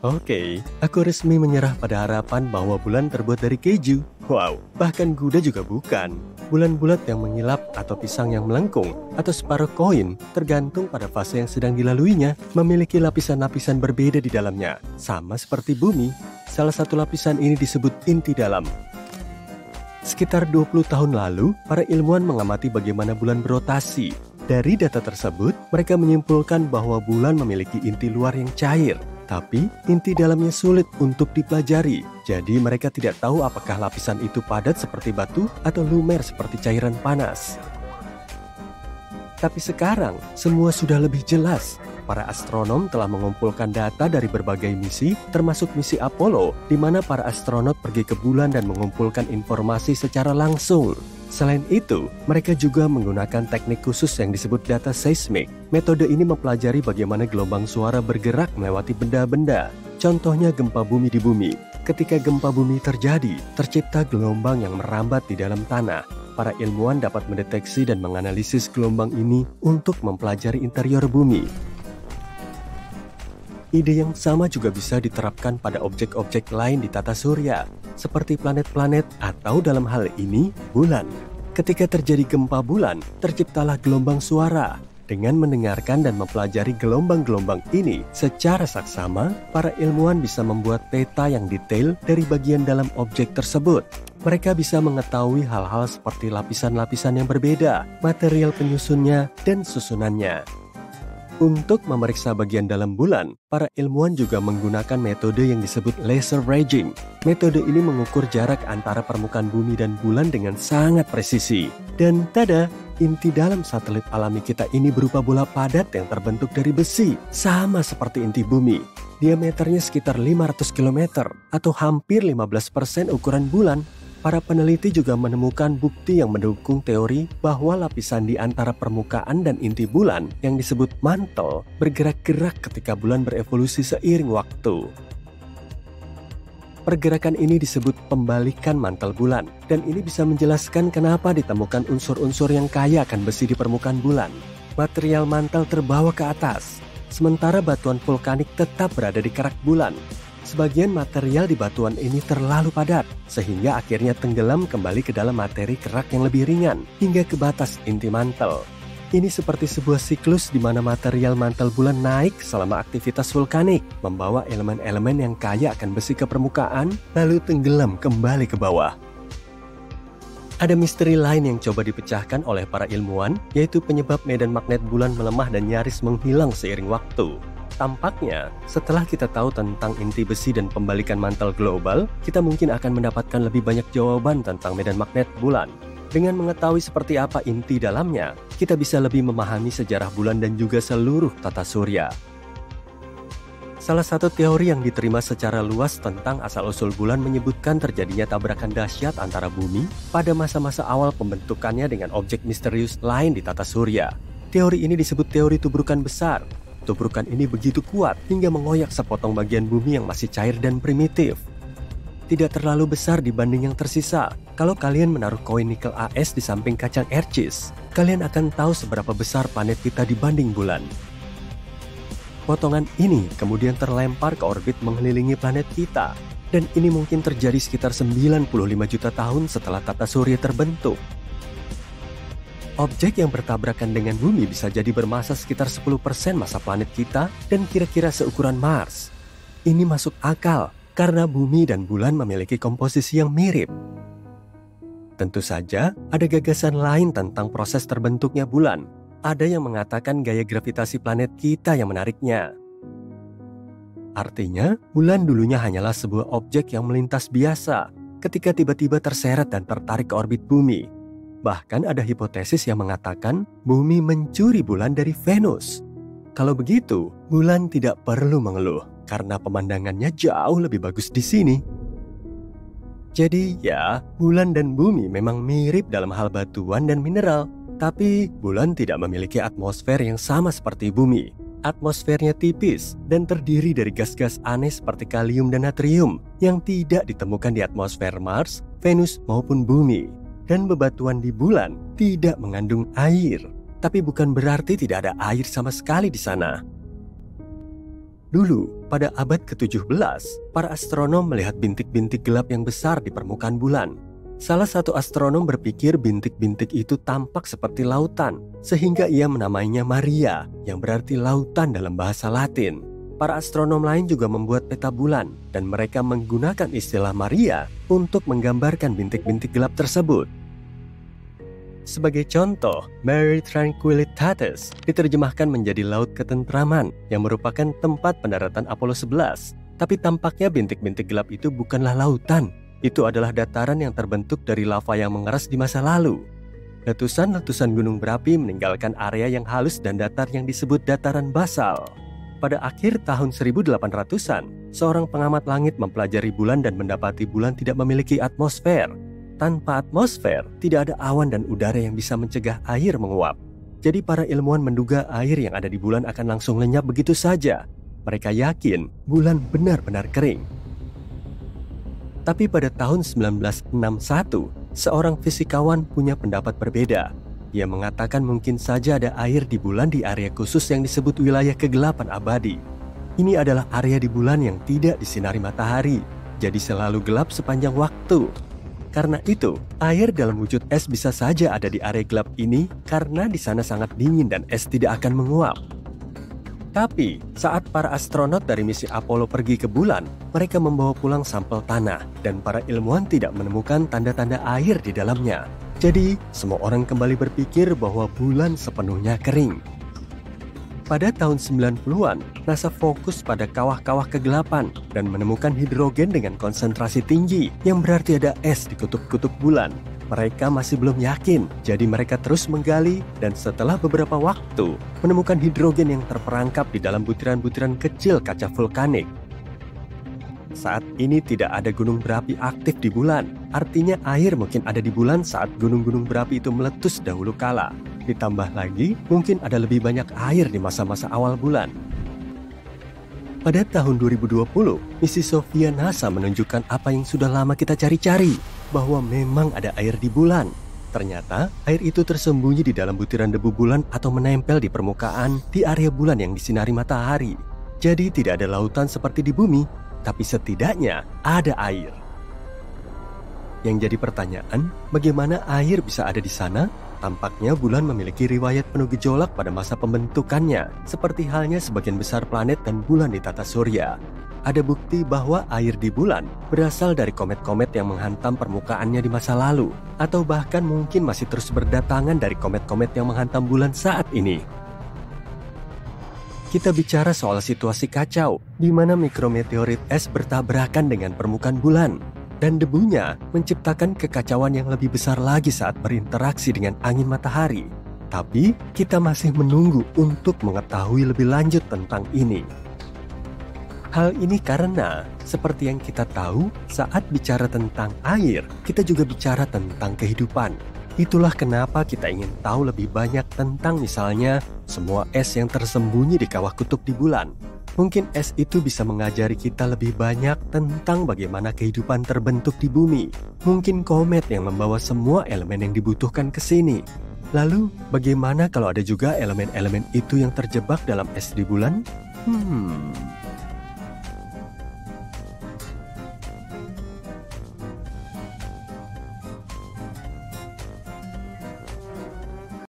Oke, aku resmi menyerah pada harapan bahwa bulan terbuat dari keju. Wow, bahkan Gouda juga bukan. Bulan bulat yang mengilap atau pisang yang melengkung atau separuh koin tergantung pada fase yang sedang dilaluinya, memiliki lapisan-lapisan berbeda di dalamnya. Sama seperti bumi, salah satu lapisan ini disebut inti dalam. Sekitar 20 tahun lalu, para ilmuwan mengamati bagaimana bulan berotasi. Dari data tersebut, mereka menyimpulkan bahwa bulan memiliki inti luar yang cair, tapi inti dalamnya sulit untuk dipelajari. Jadi mereka tidak tahu apakah lapisan itu padat seperti batu atau lumer seperti cairan panas. Tapi sekarang, semua sudah lebih jelas. Para astronom telah mengumpulkan data dari berbagai misi, termasuk misi Apollo, di mana para astronot pergi ke bulan dan mengumpulkan informasi secara langsung. Selain itu, mereka juga menggunakan teknik khusus yang disebut data seismik. Metode ini mempelajari bagaimana gelombang suara bergerak melewati benda-benda. Contohnya gempa bumi di bumi. Ketika gempa bumi terjadi, tercipta gelombang yang merambat di dalam tanah. Para ilmuwan dapat mendeteksi dan menganalisis gelombang ini untuk mempelajari interior bumi. Ide yang sama juga bisa diterapkan pada objek-objek lain di tata surya, seperti planet-planet atau dalam hal ini, bulan. Ketika terjadi gempa bulan, terciptalah gelombang suara. Dengan mendengarkan dan mempelajari gelombang-gelombang ini secara saksama, para ilmuwan bisa membuat peta yang detail dari bagian dalam objek tersebut. Mereka bisa mengetahui hal-hal seperti lapisan-lapisan yang berbeda, material penyusunnya, dan susunannya. Untuk memeriksa bagian dalam bulan, para ilmuwan juga menggunakan metode yang disebut laser ranging. Metode ini mengukur jarak antara permukaan bumi dan bulan dengan sangat presisi. Dan tada, inti dalam satelit alami kita ini berupa bola padat yang terbentuk dari besi, sama seperti inti bumi. Diameternya sekitar 500 km atau hampir 15% ukuran bulan. Para peneliti juga menemukan bukti yang mendukung teori bahwa lapisan di antara permukaan dan inti bulan yang disebut mantel bergerak-gerak ketika bulan berevolusi seiring waktu. Pergerakan ini disebut pembalikan mantel bulan, dan ini bisa menjelaskan kenapa ditemukan unsur-unsur yang kaya akan besi di permukaan bulan. Material mantel terbawa ke atas, sementara batuan vulkanik tetap berada di kerak bulan. Sebagian material di batuan ini terlalu padat, sehingga akhirnya tenggelam kembali ke dalam materi kerak yang lebih ringan, hingga ke batas inti mantel. Ini seperti sebuah siklus di mana material mantel bulan naik selama aktivitas vulkanik, membawa elemen-elemen yang kaya akan besi ke permukaan, lalu tenggelam kembali ke bawah. Ada misteri lain yang coba dipecahkan oleh para ilmuwan, yaitu penyebab medan magnet bulan melemah dan nyaris menghilang seiring waktu. Tampaknya, setelah kita tahu tentang inti besi dan pembalikan mantel global, kita mungkin akan mendapatkan lebih banyak jawaban tentang medan magnet bulan. Dengan mengetahui seperti apa inti dalamnya, kita bisa lebih memahami sejarah bulan dan juga seluruh tata surya. Salah satu teori yang diterima secara luas tentang asal-usul bulan menyebutkan terjadinya tabrakan dahsyat antara bumi pada masa-masa awal pembentukannya dengan objek misterius lain di tata surya. Teori ini disebut teori tubrukan besar. Tubrukan ini begitu kuat hingga mengoyak sepotong bagian bumi yang masih cair dan primitif. Tidak terlalu besar dibanding yang tersisa. Kalau kalian menaruh koin nikel AS di samping kacang ercis, kalian akan tahu seberapa besar planet kita dibanding bulan. Potongan ini kemudian terlempar ke orbit mengelilingi planet kita, dan ini mungkin terjadi sekitar 95 juta tahun setelah tata surya terbentuk. Objek yang bertabrakan dengan bumi bisa jadi bermasa sekitar 10% masa planet kita dan kira-kira seukuran Mars. Ini masuk akal karena bumi dan bulan memiliki komposisi yang mirip. Tentu saja, ada gagasan lain tentang proses terbentuknya bulan. Ada yang mengatakan gaya gravitasi planet kita yang menariknya. Artinya, bulan dulunya hanyalah sebuah objek yang melintas biasa ketika tiba-tiba terseret dan tertarik ke orbit bumi. Bahkan ada hipotesis yang mengatakan bumi mencuri bulan dari Venus. Kalau begitu, bulan tidak perlu mengeluh karena pemandangannya jauh lebih bagus di sini. Jadi ya, bulan dan bumi memang mirip dalam hal batuan dan mineral, tapi bulan tidak memiliki atmosfer yang sama seperti bumi. Atmosfernya tipis dan terdiri dari gas-gas aneh seperti kalium dan natrium yang tidak ditemukan di atmosfer Mars, Venus maupun bumi. Dan bebatuan di bulan tidak mengandung air, tapi bukan berarti tidak ada air sama sekali di sana. Dulu, pada abad ke-17, para astronom melihat bintik-bintik gelap yang besar di permukaan bulan. Salah satu astronom berpikir bintik-bintik itu tampak seperti lautan, sehingga ia menamainya Maria, yang berarti lautan dalam bahasa Latin. Para astronom lain juga membuat peta bulan, dan mereka menggunakan istilah Maria untuk menggambarkan bintik-bintik gelap tersebut. Sebagai contoh, Mare Tranquillitatis diterjemahkan menjadi Laut Ketentraman yang merupakan tempat pendaratan Apollo 11. Tapi tampaknya bintik-bintik gelap itu bukanlah lautan. Itu adalah dataran yang terbentuk dari lava yang mengeras di masa lalu. Letusan-letusan gunung berapi meninggalkan area yang halus dan datar yang disebut dataran basal. Pada akhir tahun 1800-an, seorang pengamat langit mempelajari bulan dan mendapati bulan tidak memiliki atmosfer. Tanpa atmosfer, tidak ada awan dan udara yang bisa mencegah air menguap. Jadi para ilmuwan menduga air yang ada di bulan akan langsung lenyap begitu saja. Mereka yakin bulan benar-benar kering. Tapi pada tahun 1961, seorang fisikawan punya pendapat berbeda. Ia mengatakan mungkin saja ada air di bulan di area khusus yang disebut wilayah kegelapan abadi. Ini adalah area di bulan yang tidak disinari matahari, jadi selalu gelap sepanjang waktu. Karena itu, air dalam wujud es bisa saja ada di area gelap ini karena di sana sangat dingin dan es tidak akan menguap. Tapi, saat para astronot dari misi Apollo pergi ke bulan, mereka membawa pulang sampel tanah dan para ilmuwan tidak menemukan tanda-tanda air di dalamnya. Jadi, semua orang kembali berpikir bahwa bulan sepenuhnya kering. Pada tahun 90-an, NASA fokus pada kawah-kawah kegelapan dan menemukan hidrogen dengan konsentrasi tinggi yang berarti ada es di kutub-kutub bulan. Mereka masih belum yakin, jadi mereka terus menggali dan setelah beberapa waktu menemukan hidrogen yang terperangkap di dalam butiran-butiran kecil kaca vulkanik. Saat ini tidak ada gunung berapi aktif di bulan, artinya air mungkin ada di bulan saat gunung-gunung berapi itu meletus dahulu kala. Ditambah lagi, mungkin ada lebih banyak air di masa-masa awal bulan. Pada tahun 2020, misi Sofia NASA menunjukkan apa yang sudah lama kita cari-cari, bahwa memang ada air di bulan. Ternyata, air itu tersembunyi di dalam butiran debu bulan atau menempel di permukaan di area bulan yang disinari matahari. Jadi tidak ada lautan seperti di bumi, tapi setidaknya ada air. Yang jadi pertanyaan, bagaimana air bisa ada di sana? Tampaknya bulan memiliki riwayat penuh gejolak pada masa pembentukannya, seperti halnya sebagian besar planet dan bulan di tata surya. Ada bukti bahwa air di bulan berasal dari komet-komet yang menghantam permukaannya di masa lalu, atau bahkan mungkin masih terus berdatangan dari komet-komet yang menghantam bulan saat ini. Kita bicara soal situasi kacau, di mana mikrometeorit es bertabrakan dengan permukaan bulan. Dan debunya menciptakan kekacauan yang lebih besar lagi saat berinteraksi dengan angin matahari. Tapi kita masih menunggu untuk mengetahui lebih lanjut tentang ini. Hal ini karena, seperti yang kita tahu, saat bicara tentang air, kita juga bicara tentang kehidupan. Itulah kenapa kita ingin tahu lebih banyak tentang misalnya semua es yang tersembunyi di kawah kutub di bulan. Mungkin es itu bisa mengajari kita lebih banyak tentang bagaimana kehidupan terbentuk di bumi. Mungkin komet yang membawa semua elemen yang dibutuhkan ke sini. Lalu, bagaimana kalau ada juga elemen-elemen itu yang terjebak dalam es di bulan?